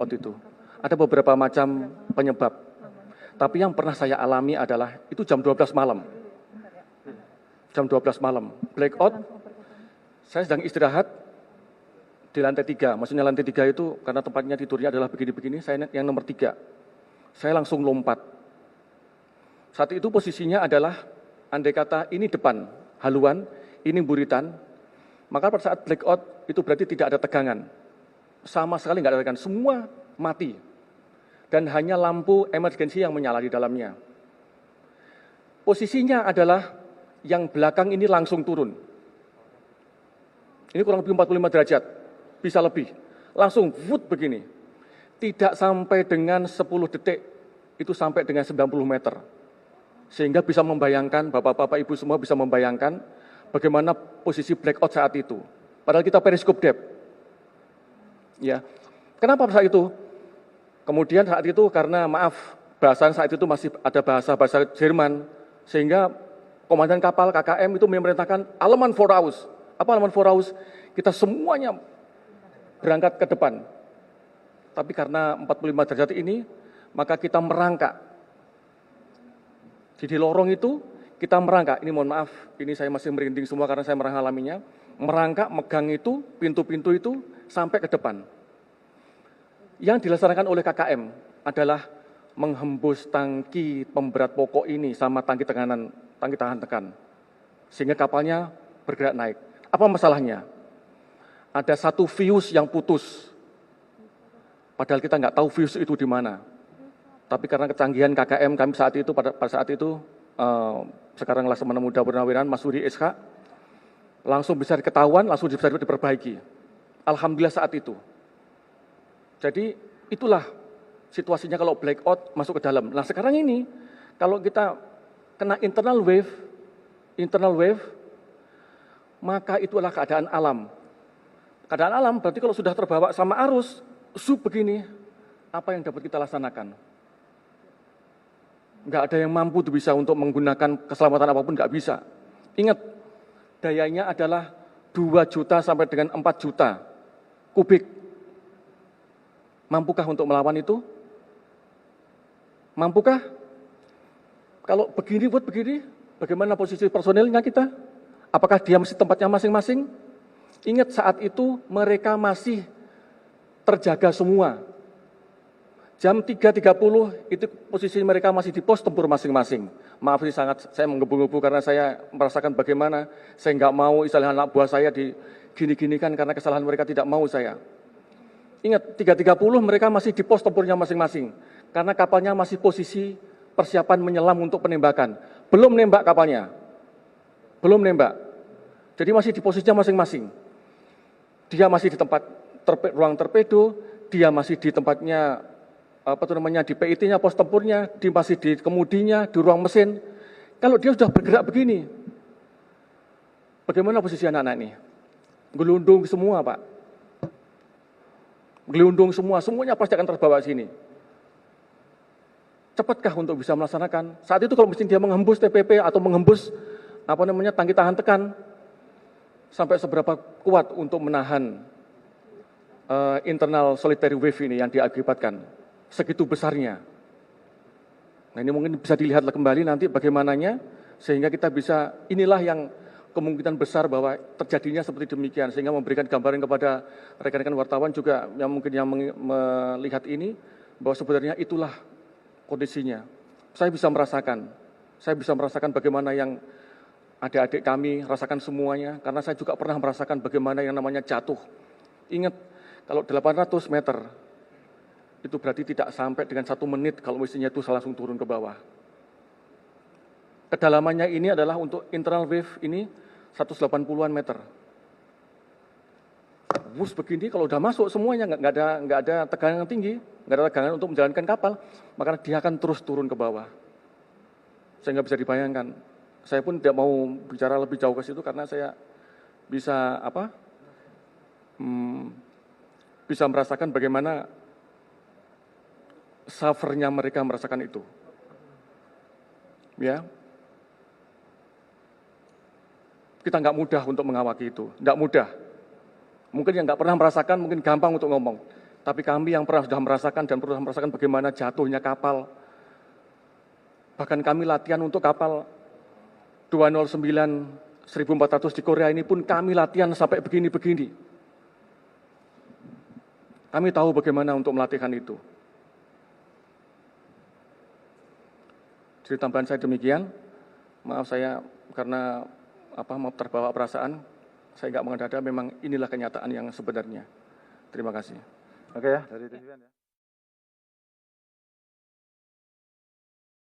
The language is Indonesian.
blackout itu. Ada beberapa macam penyebab. Tapi yang pernah saya alami adalah itu jam 12 malam. Jam 12 malam, blackout, saya sedang istirahat di lantai 3. Maksudnya lantai 3 itu karena tempatnya tidurnya adalah begini-begini, saya yang nomor 3. Saya langsung lompat. Saat itu posisinya adalah, andai kata ini depan, haluan, ini buritan, maka pada saat blackout itu berarti tidak ada tegangan. Sama sekali nggak ada tegangan, semua mati. Dan hanya lampu emergency yang menyala di dalamnya. Posisinya adalah yang belakang ini langsung turun. Ini kurang lebih 45 derajat, bisa lebih. Langsung wood begini. Tidak sampai dengan 10 detik, itu sampai dengan 90 meter. Sehingga bisa membayangkan, Bapak-Bapak, Ibu semua bisa membayangkan bagaimana posisi blackout saat itu. Padahal kita periskop depth. Ya. Kenapa saat itu? Kemudian saat itu karena maaf, bahasan saat itu masih ada bahasa Jerman, sehingga komandan kapal KKM itu memerintahkan Aleman Voraus. Apa Aleman Voraus? Kita semuanya berangkat ke depan. Tapi karena 45 derajat ini, maka kita merangkak. Di lorong itu kita merangkak. Ini mohon maaf, ini saya masih merinding semua karena saya mengalaminya. Merangkak, megang itu, pintu-pintu itu sampai ke depan. Yang dilaksanakan oleh KKM adalah menghembus tangki pemberat pokok ini sama tangki tahan tekan. Sehingga kapalnya bergerak naik. Apa masalahnya? Ada satu fuse yang putus. Padahal kita nggak tahu fuse itu di mana. Tapi karena kecanggihan KKM kami saat itu, pada saat itu, sekarang Laksamana Muda Purnawirawan Mas Suri SH, langsung bisa diketahuan, langsung bisa diperbaiki. Alhamdulillah saat itu. Jadi itulah situasinya kalau blackout masuk ke dalam. Nah sekarang ini, kalau kita kena internal wave, maka itulah keadaan alam. Keadaan alam berarti kalau sudah terbawa sama arus, begini, apa yang dapat kita laksanakan? Nggak ada yang mampu tuh bisa untuk menggunakan keselamatan apapun, nggak bisa. Ingat, dayanya adalah 2 juta sampai dengan 4 juta kubik. Mampukah untuk melawan itu? Mampukah? Kalau begini, bagaimana posisi personilnya kita? Apakah dia masih tempatnya masing-masing? Ingat saat itu mereka masih terjaga semua. Jam 3.30 itu posisi mereka masih di pos tempur masing-masing. Maaf ini sangat saya menggebu-gebu karena saya merasakan bagaimana saya nggak mau istilah anak buah saya digini-ginikan karena kesalahan mereka tidak mau saya. Ingat 3.30 mereka masih di pos tempurnya masing-masing karena kapalnya masih posisi persiapan menyelam untuk penembakan. Belum nembak kapalnya. Belum nembak. Jadi masih di posisinya masing-masing. Dia masih di tempat ruang torpedo, dia masih di tempatnya di PIT-nya, pos tempurnya, dia masih di kemudinya, di ruang mesin. Kalau dia sudah bergerak begini, bagaimana posisi anak-anak ini? Gelundung semua, Pak. Gelundung semua, semuanya pasti akan terbawa sini. Cepatkah untuk bisa melaksanakan? Saat itu kalau mesin dia menghembus TPP atau menghembus tangki tahan tekan, sampai seberapa kuat untuk menahan internal solitary wave ini yang diakibatkan? Segitu besarnya. Nah ini mungkin bisa dilihat kembali nanti bagaimananya, sehingga kita bisa, inilah yang kemungkinan besar bahwa terjadinya seperti demikian, sehingga memberikan gambaran kepada rekan-rekan wartawan juga yang mungkin yang melihat ini, bahwa sebenarnya itulah kondisinya. Saya bisa merasakan bagaimana yang adik-adik kami rasakan semuanya, karena saya juga pernah merasakan bagaimana yang namanya jatuh. Ingat, kalau 800 meter, itu berarti tidak sampai dengan 1 menit kalau mesinnya itu langsung turun ke bawah. Kedalamannya ini adalah untuk internal wave ini 180-an meter. Bus begini kalau udah masuk semuanya nggak ada tegangan yang tinggi, nggak ada tegangan untuk menjalankan kapal, maka dia akan terus turun ke bawah. Saya nggak bisa dibayangkan. Saya pun tidak mau bicara lebih jauh ke situ karena saya bisa bisa merasakan bagaimana suffernya mereka merasakan itu. Ya, kita nggak mudah untuk mengawaki itu, nggak mudah. Mungkin yang nggak pernah merasakan mungkin gampang untuk ngomong. Tapi kami yang pernah sudah merasakan dan pernah merasakan bagaimana jatuhnya kapal, bahkan kami latihan untuk kapal 209 1400 di Korea ini pun kami latihan sampai begini-begini. Kami tahu bagaimana untuk melatihkan itu. Jadi tambahan saya demikian. Maaf saya karena terbawa perasaan, saya nggak mengada-ada, memang inilah kenyataan yang sebenarnya. Terima kasih. Oke ya, dari TV ya.